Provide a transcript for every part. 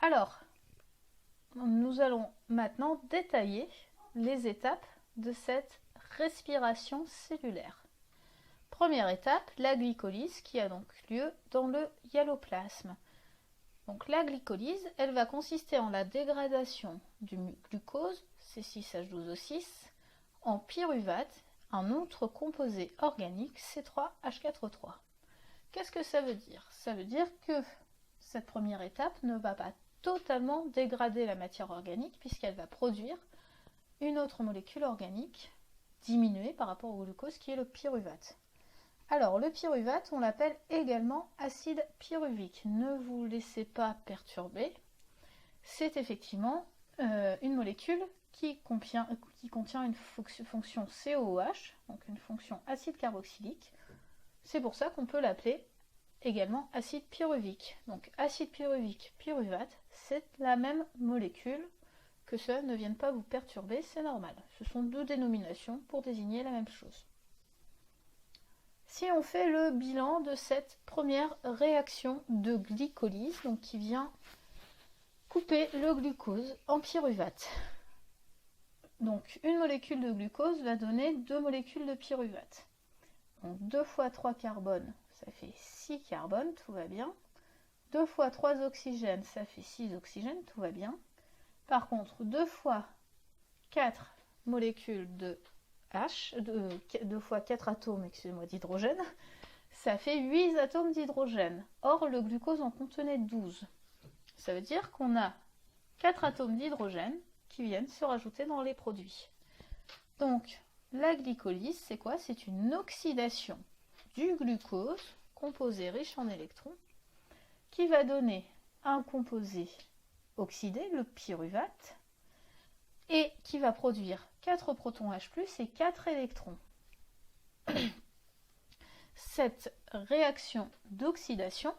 Alors, nous allons maintenant détailler les étapes de cette respiration cellulaire. Première étape, la glycolyse qui a donc lieu dans le hyaloplasme. Donc la glycolyse, elle va consister en la dégradation du glucose, C6H12O6, en pyruvate, un autre composé organique, C3H4O3. Qu'est-ce que ça veut dire? Ça veut dire que cette première étape ne va pas totalement dégrader la matière organique puisqu'elle va produire une autre molécule organique diminuée par rapport au glucose qui est le pyruvate. Alors le pyruvate, on l'appelle également acide pyruvique. Ne vous laissez pas perturber. C'est effectivement une molécule qui contient une fonction COOH, donc une fonction acide carboxylique. C'est pour ça qu'on peut l'appeler également acide pyruvique. Donc acide pyruvique, pyruvate, c'est la même molécule. Que cela ne vienne pas vous perturber, c'est normal. Ce sont deux dénominations pour désigner la même chose. Si on fait le bilan de cette première réaction de glycolyse, donc qui vient couper le glucose en pyruvate. Donc une molécule de glucose va donner 2 molécules de pyruvate. Donc 2 fois 3 carbone, ça fait 6 carbone, tout va bien. 2 fois 3 oxygènes, ça fait 6 oxygènes, tout va bien. Par contre, 2 fois 4 molécules de H, 2 fois 4 atomes, excusez-moi, d'hydrogène, ça fait 8 atomes d'hydrogène. Or, le glucose en contenait 12. Ça veut dire qu'on a 4 atomes d'hydrogène qui viennent se rajouter dans les produits. Donc, la glycolyse, c'est quoi? C'est une oxydation du glucose, composé riche en électrons, qui va donner un composé oxydé, le pyruvate, et qui va produire 4 protons H+, et 4 électrons. Cette réaction d'oxydation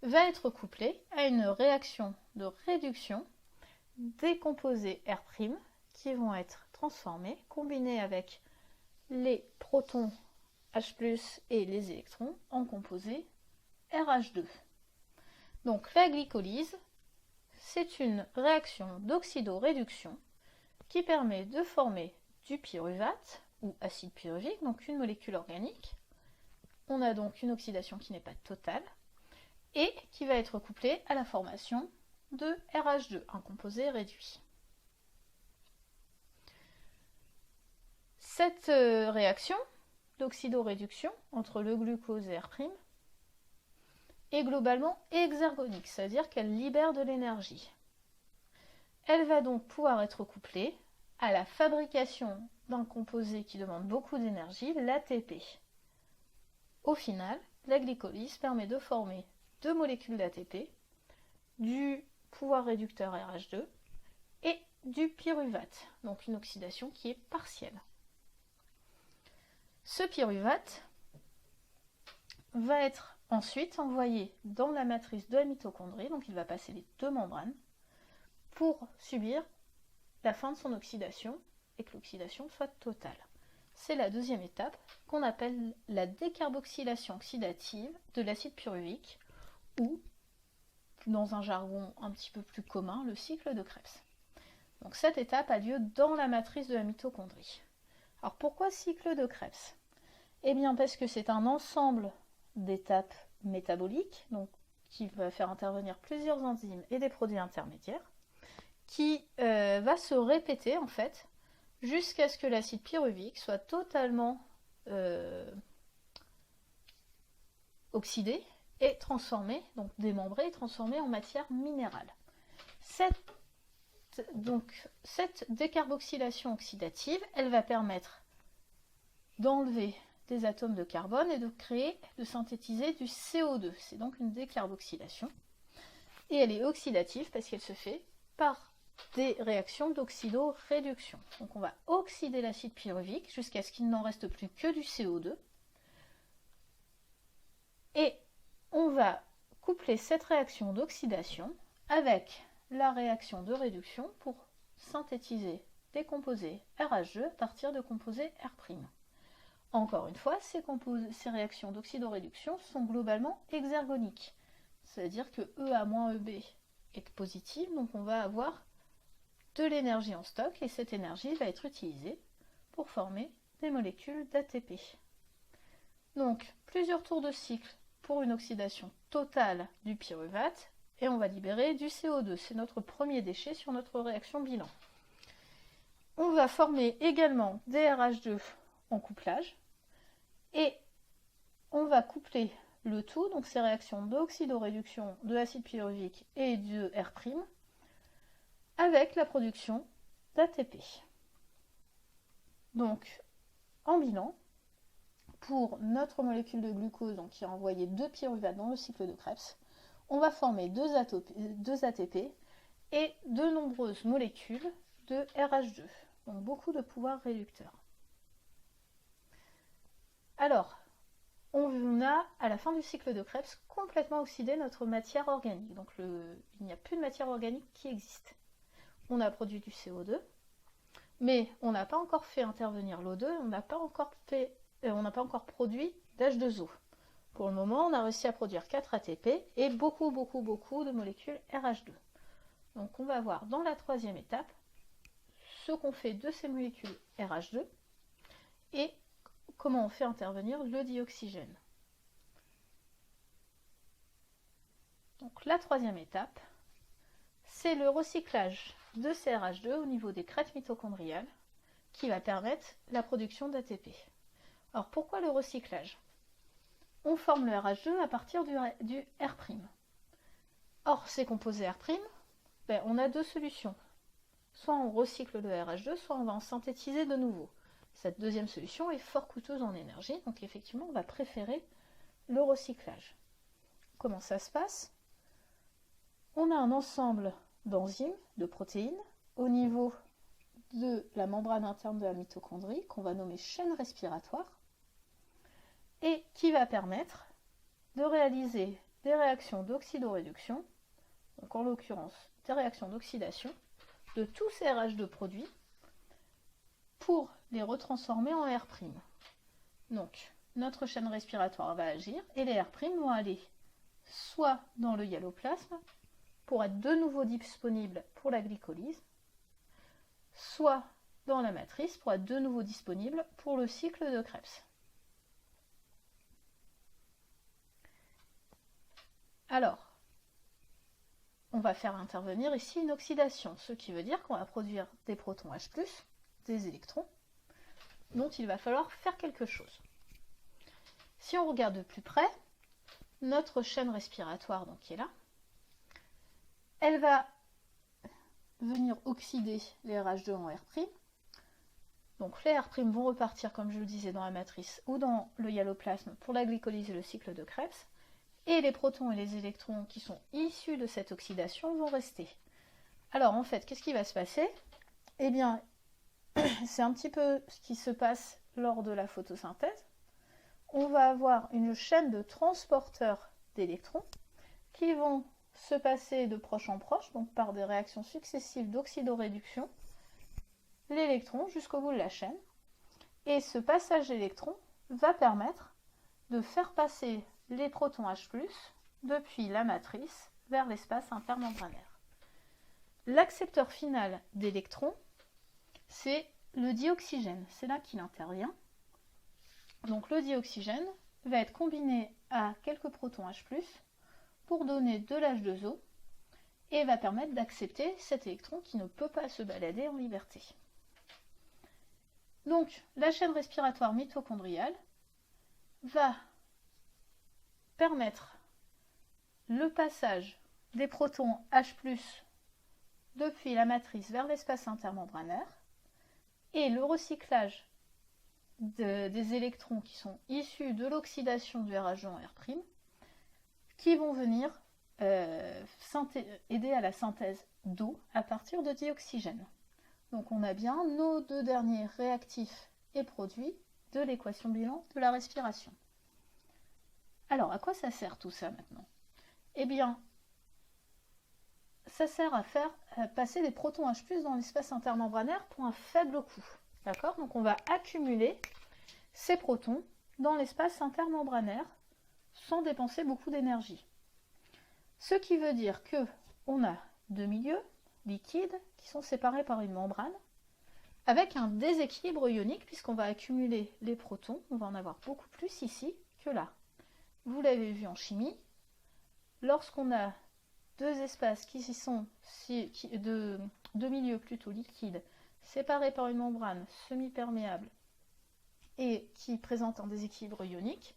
va être couplée à une réaction de réduction des composés R' qui vont être transformés, combinés avec les protons H+, et les électrons en composés RH2. Donc la glycolyse, c'est une réaction d'oxydoréduction qui permet de former du pyruvate ou acide pyruvique, donc une molécule organique. On a donc une oxydation qui n'est pas totale et qui va être couplée à la formation de RH2, un composé réduit. Cette réaction d'oxydoréduction entre le glucose et R' est globalement exergonique, c'est-à-dire qu'elle libère de l'énergie. Elle va donc pouvoir être couplée à la fabrication d'un composé qui demande beaucoup d'énergie, l'ATP. Au final, la glycolyse permet de former 2 molécules d'ATP, du pouvoir réducteur RH2 et du pyruvate, donc une oxydation qui est partielle. Ce pyruvate va être ensuite envoyé dans la matrice de la mitochondrie, donc il va passer les 2 membranes, pour subir la fin de son oxydation et que l'oxydation soit totale. C'est la deuxième étape qu'on appelle la décarboxylation oxydative de l'acide pyruvique ou, dans un jargon un petit peu plus commun, le cycle de Krebs. Donc cette étape a lieu dans la matrice de la mitochondrie. Alors pourquoi cycle de Krebs? Eh bien parce que c'est un ensemble d'étapes métaboliques, donc qui va faire intervenir plusieurs enzymes et des produits intermédiaires, qui va se répéter en fait jusqu'à ce que l'acide pyruvique soit totalement oxydé et transformé, donc démembré et transformé en matière minérale. Cette décarboxylation oxydative, elle va permettre d'enlever des atomes de carbone et de synthétiser du CO2. C'est donc une décarboxylation. Et elle est oxydative parce qu'elle se fait par des réactions d'oxydoréduction. Donc on va oxyder l'acide pyruvique jusqu'à ce qu'il n'en reste plus que du CO2. Et on va coupler cette réaction d'oxydation avec la réaction de réduction pour synthétiser des composés RH2 à partir de composés R'. Encore une fois, ces réactions d'oxydoréduction sont globalement exergoniques. C'est-à-dire que EA moins EB est positive, donc on va avoir de l'énergie en stock et cette énergie va être utilisée pour former des molécules d'ATP. Donc plusieurs tours de cycle pour une oxydation totale du pyruvate et on va libérer du CO2. C'est notre premier déchet sur notre réaction bilan. On va former également des RH2 en couplage et on va coupler le tout, donc ces réactions d'oxydoréduction de l'acide pyruvique et de R', avec la production d'ATP. Donc, en bilan, pour notre molécule de glucose, donc qui a envoyé 2 pyruvates dans le cycle de Krebs, on va former 2 ATP et de nombreuses molécules de RH2, donc beaucoup de pouvoir réducteur. Alors, on a, à la fin du cycle de Krebs, complètement oxydé notre matière organique. Donc il n'y a plus de matière organique qui existe. On a produit du CO2, mais on n'a pas encore fait intervenir l'O2, on n'a pas encore produit d'H2O. Pour le moment, on a réussi à produire 4 ATP et beaucoup de molécules RH2. Donc on va voir dans la troisième étape ce qu'on fait de ces molécules RH2 et comment on fait intervenir le dioxygène. Donc la troisième étape, c'est le recyclage de ces RH2 au niveau des crêtes mitochondriales qui va permettre la production d'ATP. Alors pourquoi le recyclage? On forme le RH2 à partir du R'. Or ces composés R', on a deux solutions. Soit on recycle le RH2, soit on va en synthétiser de nouveau. Cette deuxième solution est fort coûteuse en énergie, donc effectivement on va préférer le recyclage. Comment ça se passe? On a un ensemble d'enzymes, de protéines, au niveau de la membrane interne de la mitochondrie, qu'on va nommer chaîne respiratoire, et qui va permettre de réaliser des réactions d'oxydoréduction, donc en l'occurrence des réactions d'oxydation, de tous ces RH2 produits, pour les retransformer en R'. Donc, notre chaîne respiratoire va agir et les R' vont aller soit dans le hyaloplasme pour être de nouveau disponibles pour la glycolyse, soit dans la matrice pour être de nouveau disponibles pour le cycle de Krebs. Alors, on va faire intervenir ici une oxydation, ce qui veut dire qu'on va produire des protons H+, des électrons, dont il va falloir faire quelque chose. Si on regarde de plus près, notre chaîne respiratoire donc, qui est là, elle va venir oxyder les RH2 en R'. Donc les R' vont repartir, comme je le disais, dans la matrice ou dans le hyaloplasme pour la glycolyse et le cycle de Krebs. Et les protons et les électrons qui sont issus de cette oxydation vont rester. Alors en fait, qu'est-ce qui va se passer? Eh bien, c'est un petit peu ce qui se passe lors de la photosynthèse. On va avoir une chaîne de transporteurs d'électrons qui vont se passer de proche en proche, donc par des réactions successives d'oxydoréduction, l'électron jusqu'au bout de la chaîne. Et ce passage d'électrons va permettre de faire passer les protons H+, depuis la matrice vers l'espace intermembranaire. L'accepteur final d'électrons, c'est le dioxygène, c'est là qu'il intervient. Donc le dioxygène va être combiné à quelques protons H+, pour donner de l'H2O et va permettre d'accepter cet électron qui ne peut pas se balader en liberté. Donc la chaîne respiratoire mitochondriale va permettre le passage des protons H+, depuis la matrice vers l'espace intermembranaire et le recyclage des électrons qui sont issus de l'oxydation du RH2 en R', qui vont venir aider à la synthèse d'eau à partir de dioxygène. Donc on a bien nos deux derniers réactifs et produits de l'équation bilan de la respiration. Alors à quoi ça sert tout ça maintenant? Eh bien, ça sert à faire passer des protons H+ dans l'espace intermembranaire pour un faible coût. D'accord? Donc on va accumuler ces protons dans l'espace intermembranaire sans dépenser beaucoup d'énergie. Ce qui veut dire que on a deux milieux liquides qui sont séparés par une membrane avec un déséquilibre ionique puisqu'on va accumuler les protons, on va en avoir beaucoup plus ici que là. Vous l'avez vu en chimie, lorsqu'on a deux espaces qui sont deux milieux plutôt liquides séparés par une membrane semi-perméable et qui présentent un déséquilibre ionique,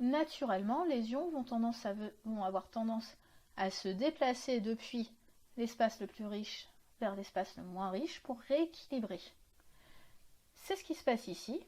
naturellement les ions vont avoir tendance à se déplacer depuis l'espace le plus riche vers l'espace le moins riche pour rééquilibrer. C'est ce qui se passe ici.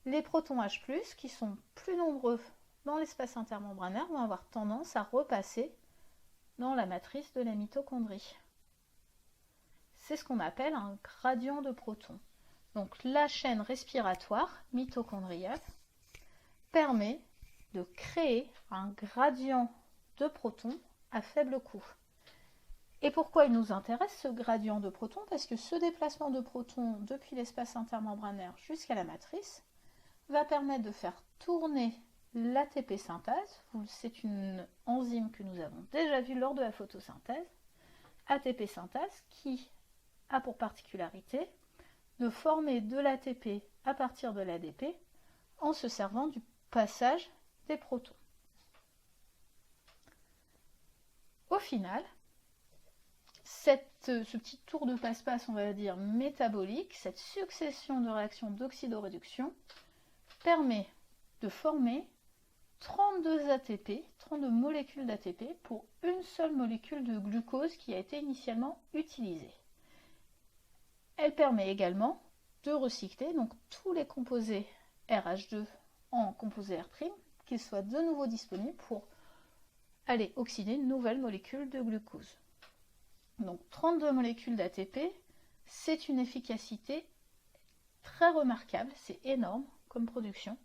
Les protons H+, qui sont plus nombreux dans l'espace intermembranaire, vont avoir tendance à repasser dans la matrice de la mitochondrie. C'est ce qu'on appelle un gradient de protons. Donc la chaîne respiratoire mitochondriale permet de créer un gradient de protons à faible coût. Et pourquoi il nous intéresse ce gradient de protons? Parce que ce déplacement de protons depuis l'espace intermembranaire jusqu'à la matrice va permettre de faire tourner l'ATP synthase. C'est une enzyme que nous avons déjà vue lors de la photosynthèse. ATP synthase qui a pour particularité de former de l'ATP à partir de l'ADP en se servant du passage des protons. Au final, ce petit tour de passe-passe, on va dire, métabolique, cette succession de réactions d'oxydoréduction, permet de former 32 ATP, 32 molécules d'ATP pour une seule molécule de glucose qui a été initialement utilisée. Elle permet également de recycler donc tous les composés RH2 en composés R', qu'ils soient de nouveau disponibles pour aller oxyder une nouvelle molécule de glucose. Donc 32 molécules d'ATP, c'est une efficacité très remarquable, c'est énorme comme production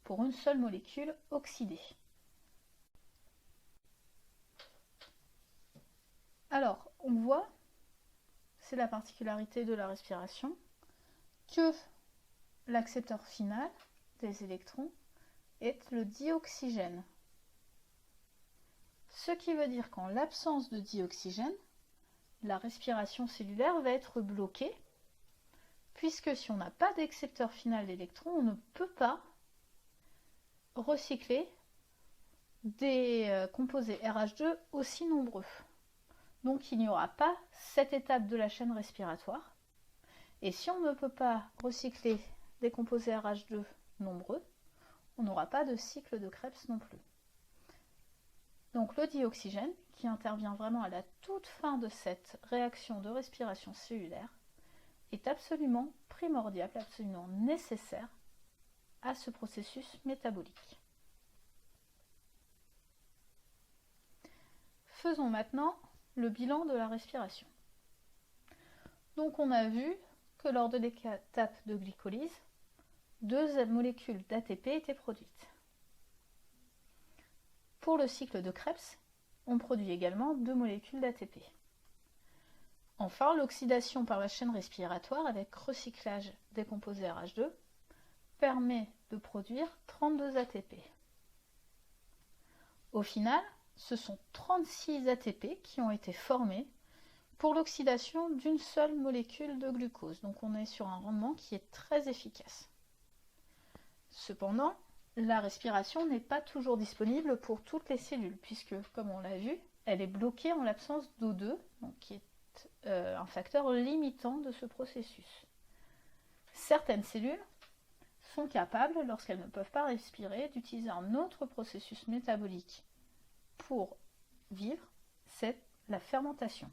pour une seule molécule oxydée. Alors, on voit, c'est la particularité de la respiration, que l'accepteur final des électrons est le dioxygène. Ce qui veut dire qu'en l'absence de dioxygène, la respiration cellulaire va être bloquée, puisque si on n'a pas d'accepteur final d'électrons, on ne peut pas recycler des composés RH2 aussi nombreux. Donc il n'y aura pas cette étape de la chaîne respiratoire. Et si on ne peut pas recycler des composés RH2 nombreux, on n'aura pas de cycle de Krebs non plus. Donc le dioxygène, qui intervient vraiment à la toute fin de cette réaction de respiration cellulaire, est absolument primordial, absolument nécessaire à ce processus métabolique. Faisons maintenant le bilan de la respiration. Donc on a vu que lors de l'étape de glycolyse, 2 molécules d'ATP étaient produites. Pour le cycle de Krebs, on produit également 2 molécules d'ATP. Enfin, l'oxydation par la chaîne respiratoire avec recyclage des composés RH2 permet de produire 32 ATP. Au final, ce sont 36 ATP qui ont été formés pour l'oxydation d'une seule molécule de glucose. Donc on est sur un rendement qui est très efficace. Cependant, la respiration n'est pas toujours disponible pour toutes les cellules, puisque, comme on l'a vu, elle est bloquée en l'absence d'O2, donc qui est un facteur limitant de ce processus. Certaines cellules sont capables, lorsqu'elles ne peuvent pas respirer, d'utiliser un autre processus métabolique pour vivre, c'est la fermentation.